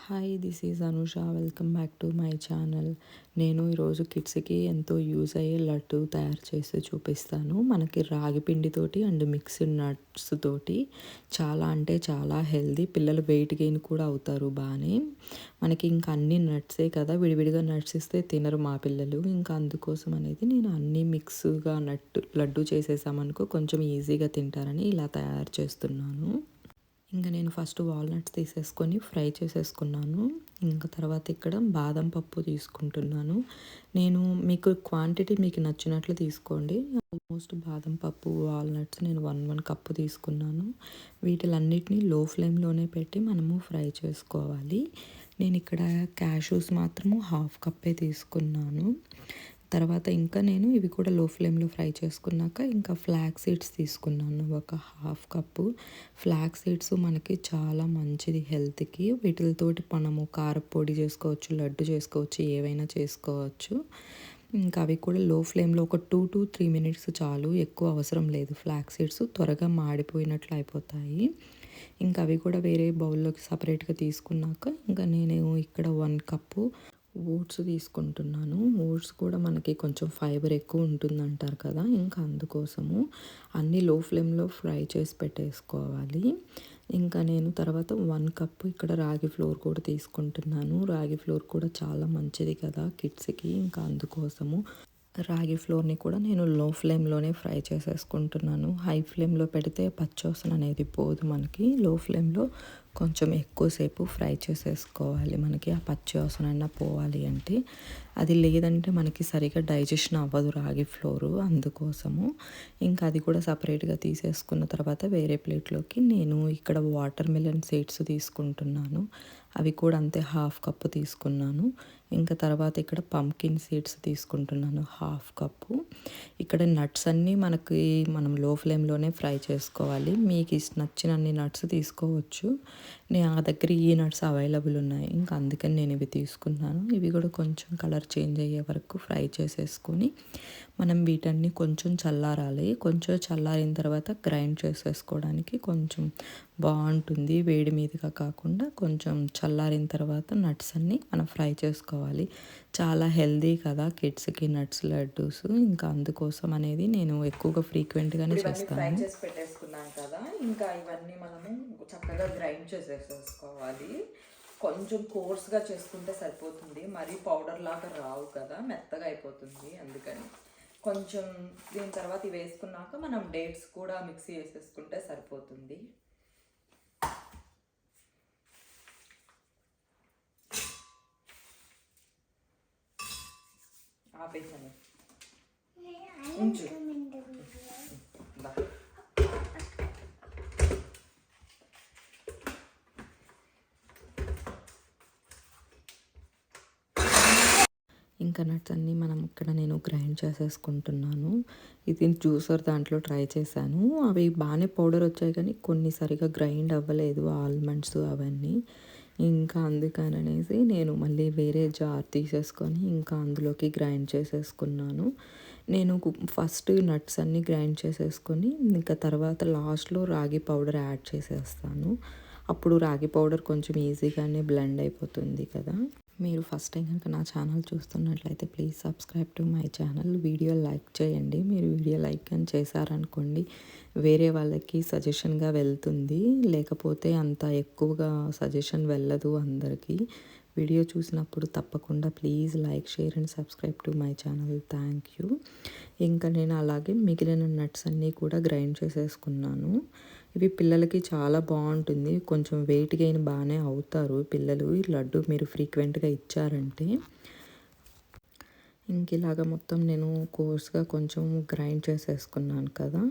Hi this is Anusha. Welcome back to my channel. నేను ఈరోజు కిడ్స్కి ఎంతో యూజ్ అయ్యే లడ్డు తయారు చేసి చూపిస్తాను. మనకి రాగి పిండితోటి అండ్ మిక్స్డ్ నట్స్ తోటి చాలా అంటే చాలా హెల్దీ. పిల్లలు వెయిట్ గెయిన్ కూడా అవుతారు బాగానే. మనకి ఇంకా అన్ని నట్సే కదా, విడివిడిగా నట్స్ ఇస్తే తినరు మా పిల్లలు. ఇంకా అందుకోసం అనేది నేను అన్నీ మిక్స్గా లడ్డు చేసేసామనుకో కొంచెం ఈజీగా తింటారని ఇలా తయారు చేస్తున్నాను. ఇంకా నేను ఫస్ట్ వాల్నట్స్ తీసేసుకొని ఫ్రై చేసేసుకున్నాను. ఇంకా తర్వాత ఇక్కడ బాదం పప్పు తీసుకుంటున్నాను. నేను మీకు క్వాంటిటీ మీకు నచ్చినట్లు తీసుకోండి. ఆల్మోస్ట్ బాదం పప్పు వాల్నట్స్ నేను 1 కప్పు తీసుకున్నాను. వీటిలన్నిటినీ లో ఫ్లేమ్లోనే పెట్టి మనము ఫ్రై చేసుకోవాలి. నేను ఇక్కడ క్యాషూస్ మాత్రము 1/2 కప్పే తీసుకున్నాను. తర్వాత ఇంకా నేను ఇవి కూడా లో ఫ్లేమ్లో ఫ్రై చేసుకున్నాక ఇంకా ఫ్లాక్స్ సీడ్స్ తీసుకున్నాను 1/2 కప్పు. ఫ్లాక్స్ సీడ్స్ మనకి చాలా మంచిది హెల్త్కి. వీటితోటి మనము కారపొడి చేసుకోవచ్చు, లడ్డు చేసుకోవచ్చు, ఏవైనా చేసుకోవచ్చు. ఇంకా అవి కూడా లో ఫ్లేమ్లో ఒక 2 to 3 minutes చాలు, ఎక్కువ అవసరం లేదు. ఫ్లాక్స్ సీడ్స్ త్వరగా మాడిపోయినట్లు అయిపోతాయి. ఇంకా అవి కూడా వేరే బౌల్లోకి సపరేట్గా తీసుకున్నాక ఇంకా నేను ఇక్కడ 1 కప్పు ఓట్స్ తీసుకుంటున్నాను. ఓట్స్ కూడా మనకి కొంచెం ఫైబర్ ఎక్కువ ఉంటుందంటారు కదా, ఇంకా అందుకోసము అన్నీ లో ఫ్లేమ్లో ఫ్రై చేసి పెట్టేసుకోవాలి. ఇంకా నేను తర్వాత 1 కప్పు ఇక్కడ రాగి ఫ్లోర్ కూడా తీసుకుంటున్నాను. రాగి ఫ్లోర్ కూడా చాలా మంచిది కదా కిడ్స్కి, ఇంకా అందుకోసము రాగి ఫ్లోర్ని కూడా నేను లో ఫ్లేమ్లోనే ఫ్రై చేసేసుకుంటున్నాను. హై ఫ్లేమ్లో పెడితే పచ్చివాసన అనేది పోదు మనకి. లో ఫ్లేమ్లో కొంచెం ఎక్కువసేపు ఫ్రై చేసేసుకోవాలి. మనకి ఆ పచ్చివాసన అన్న పోవాలి అంటే, అది లేదంటే మనకి సరిగా డైజెషన్ అవ్వదు రాగి ఫ్లోరు. అందుకోసము ఇంకా అది కూడా సపరేట్గా తీసేసుకున్న తర్వాత వేరే ప్లేట్లోకి నేను ఇక్కడ వాటర్ మిలన్ సీడ్స్ తీసుకుంటున్నాను. అవి కూడా అంతే 1/2 కప్పు తీసుకున్నాను. ఇంకా తర్వాత ఇక్కడ పంకిన్ సీడ్స్ తీసుకుంటున్నాను 1/2 కప్పు. ఇక్కడ నట్స్ అన్నీ మనం లో ఫ్లేమ్లోనే ఫ్రై చేసుకోవాలి. మీకు నచ్చినన్ని నట్స్ తీసుకోవచ్చు. నా దగ్గర ఈ నట్స్ అవైలబుల్ ఉన్నాయి, ఇంకా అందుకని నేను ఇవి తీసుకున్నాను. ఇవి కూడా కొంచెం కలర్ చేంజ్ అయ్యే వరకు ఫ్రై చేసేసుకొని మనం వీటన్ని కొంచెం చల్లారాలి. కొంచెం చల్లారిన తర్వాత గ్రైండ్ చేసేసుకోవడానికి కొంచెం బాగుంటుంది. వేడి మీదగా కాకుండా కొంచెం చల్లారిన తర్వాత నట్స్ అన్నీ మనం ఫ్రై చేసుకోవాలి. చాలా హెల్దీ కదా కిడ్స్కి నట్స్ లడ్డూస్, ఇంకా అందుకోసం అనేది నేను ఎక్కువగా ఫ్రీక్వెంట్గానే చేస్తాను. ఫ్రై చేసి పెట్టేసుకున్నాం కదా, ఇంకా ఇవన్నీ మనము చక్కగా గ్రైండ్ చేసేసుకోవాలి. కొంచెం కోర్స్గా చేసుకుంటే సరిపోతుంది, మరీ పౌడర్ లాగా రావు కదా, మెత్తగా అయిపోతుంది. అందుకని కొంచెం దీని తర్వాత ఇవి వేసుకున్నాక మనం డేట్స్ కూడా మిక్సీ వేసేసుకుంటే సరిపోతుంది. ఆపేసాను, ఉంచు. ఇంకా నట్స్ అన్నీ మనం ఇక్కడ నేను గ్రైండ్ చేసేసుకుంటున్నాను. ఇది జ్యూసర్ దాంట్లో ట్రై చేశాను. అవి బాగానే పౌడర్ వచ్చాయి కానీ కొన్ని సరిగా గ్రైండ్ అవ్వలేదు, ఆల్మండ్స్ అవన్నీ. ఇంకా అందుకననేసి నేను మళ్ళీ వేరే జార్ తీసేసుకొని ఇంకా అందులోకి గ్రైండ్ చేసేసుకున్నాను. నేను ఫస్ట్ నట్స్ అన్నీ గ్రైండ్ చేసేసుకొని ఇంకా తర్వాత లాస్ట్లో రాగి పౌడర్ యాడ్ చేసేస్తాను. అప్పుడు రాగి పౌడర్ కొంచెం ఈజీగానే బ్లెండ్ అయిపోతుంది కదా. మీరు ఫస్ట్ టైం కనుక నా ఛానల్ చూస్తున్నట్లయితే please subscribe to my channel. Video like చేయండి. మీరు వీడియో లైక్ అని చేశారనుకోండి వేరే వాళ్ళకి సజెషన్గా వెళ్తుంది, లేకపోతే అంత ఎక్కువగా సజెషన్ వెళ్ళదు అందరికీ. వీడియో చూసినప్పుడు తప్పకుండా please like, share and subscribe to my channel. Thank you. ఇంకా నేను అలాగే మిగిలిన నట్స్ అన్నీ కూడా గ్రైండ్ చేసేసుకున్నాను. ఇవి పిల్లలకి చాలా బాగుంటుంది. కొంచెం వెయిట్ గెయిన్ బాగానే అవుతారు పిల్లలు ఈ లడ్డు మీరు ఫ్రీక్వెంట్గా ఇచ్చారంటే. ఇంక ఇలాగ మొత్తం నేను కోర్స్గా కొంచెం గ్రైండ్ చేసేసుకున్నాను కదా.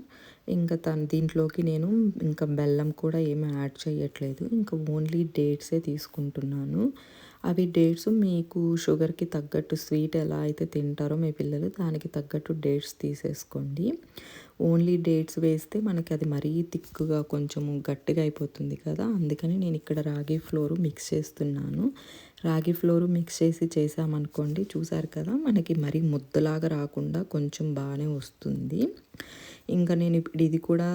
ఇంకా దీంట్లోకి నేను ఇంకా బెల్లం కూడా ఏమీ యాడ్ చేయట్లేదు, ఇంకా ఓన్లీ డేట్సే తీసుకుంటున్నాను. అవి డేట్స్ మీకు షుగర్కి తగ్గట్టు, స్వీట్ ఎలా అయితే తింటారో మీ పిల్లలు దానికి తగ్గట్టు డేట్స్ తీసేసుకోండి. ఓన్లీ డేట్స్ వేస్తే మనకి అది మరీ థిక్గా కొంచెం గట్టిగా అయిపోతుంది కదా, అందుకని నేను ఇక్కడ రాగి ఫ్లోరు మిక్స్ చేస్తున్నాను. రాగి ఫ్లోరు మిక్స్ చేసామనుకోండి, చూసారు కదా మనకి మరీ ముద్దలాగా రాకుండా కొంచెం బాగానే వస్తుంది. ఇంకా నేను ఇప్పుడు ఇది కూడా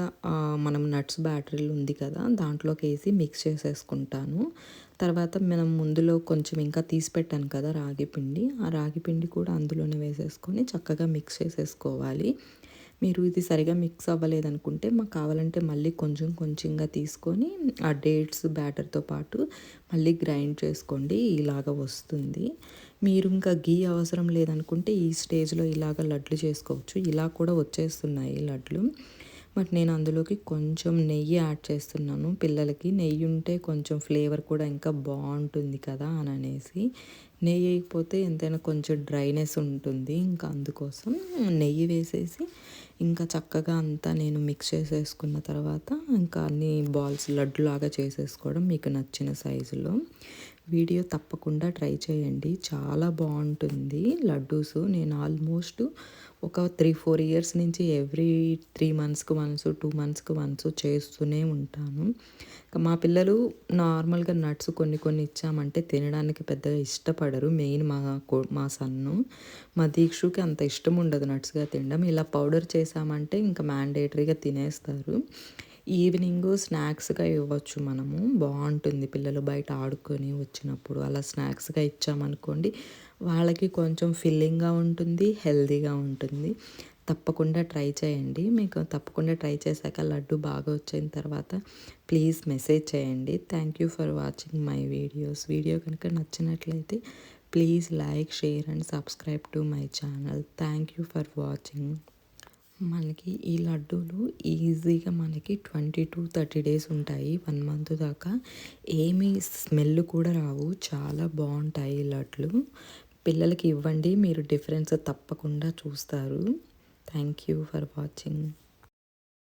మనం నట్స్ బ్యాటరీలు ఉంది కదా, దాంట్లోకి వేసి మిక్స్ చేసేసుకుంటాను. తర్వాత మనం ముందులో కొంచెం ఇంకా తీసి పెట్టాను కదా రాగి పిండి, ఆ రాగి పిండి కూడా అందులోనే వేసేసుకొని చక్కగా మిక్స్ చేసేసుకోవాలి. మీరు ఇది సరిగా మిక్స్ అవ్వలేదనుకుంటే మాకు కావాలంటే మళ్ళీ కొంచెం కొంచెంగా తీసుకొని ఆ డేట్స్ బ్యాటర్తో పాటు మళ్ళీ గ్రైండ్ చేసుకోండి, ఇలాగ వస్తుంది. మీరు ఇంకా గీ అవసరం లేదనుకుంటే ఈ స్టేజ్లో ఇలాగ లడ్లు చేసుకోవచ్చు. ఇలా కూడా వచ్చేస్తున్నాయి లడ్లు. బట్ నేను అందులోకి కొంచెం నెయ్యి యాడ్ చేస్తున్నాను. పిల్లలకి నెయ్యి ఉంటే కొంచెం ఫ్లేవర్ కూడా ఇంకా బాగుంటుంది కదా అని అనేసి. నెయ్యి వేయకపోతే ఎంతైనా కొంచెం డ్రైనెస్ ఉంటుంది, ఇంకా అందుకోసం నెయ్యి వేసేసి ఇంకా చక్కగా అంతా నేను మిక్స్ చేసేసుకున్న తర్వాత ఇంకా అన్ని బాల్స్ లడ్డులాగా చేసేసుకోవడం మీకు నచ్చిన సైజులో. వీడియో తప్పకుండా ట్రై చేయండి, చాలా బాగుంటుంది లడ్డూసు. నేను ఆల్మోస్ట్ ఒక 3-4 ఇయర్స్ నుంచి ఎవ్రీ 3 మంత్స్కి వన్స్ 2 మంత్స్కి వన్స్ చేస్తూనే ఉంటాను. మా పిల్లలు నార్మల్గా నట్స్ కొన్ని కొన్ని ఇచ్చామంటే తినడానికి పెద్దగా ఇష్టపడరు. మెయిన్ మా సన్ను, మా దీక్షుకి అంత ఇష్టం ఉండదు నట్స్గా తినడం. ఇలా పౌడర్ చేసామంటే ఇంకా మ్యాండేటరీగా తినేస్తారు. ఈవినింగ్ స్నాక్స్గా ఇవ్వచ్చు మనము, బాగుంటుంది. పిల్లలు బయట ఆడుకొని వచ్చినప్పుడు అలా స్నాక్స్గా ఇచ్చామనుకోండి, వాళ్ళకి కొంచెం ఫిల్లింగ్గా ఉంటుంది, హెల్తీగా ఉంటుంది. తప్పకుండా ట్రై చేయండి. మీకు తప్పకుండా ట్రై చేశాక లడ్డు బాగా వచ్చిన తర్వాత ప్లీజ్ మెసేజ్ చేయండి. Thank you for watching my videos. Video కనుక నచ్చినట్లయితే please like, share and subscribe to my channel. Thank you for watching. మనకి ఈ లడ్డూలు ఈజీగా మనకి 20-30 డేస్ ఉంటాయి, 1 మంత్ దాకా. ఏమీ స్మెల్ కూడా రావు, చాలా బాగుంటాయి ఈ లడ్లు. పిల్లలకి ఇవ్వండి, మీరు డిఫరెన్స్ తప్పకుండా చూస్తారు. Thank you for watching.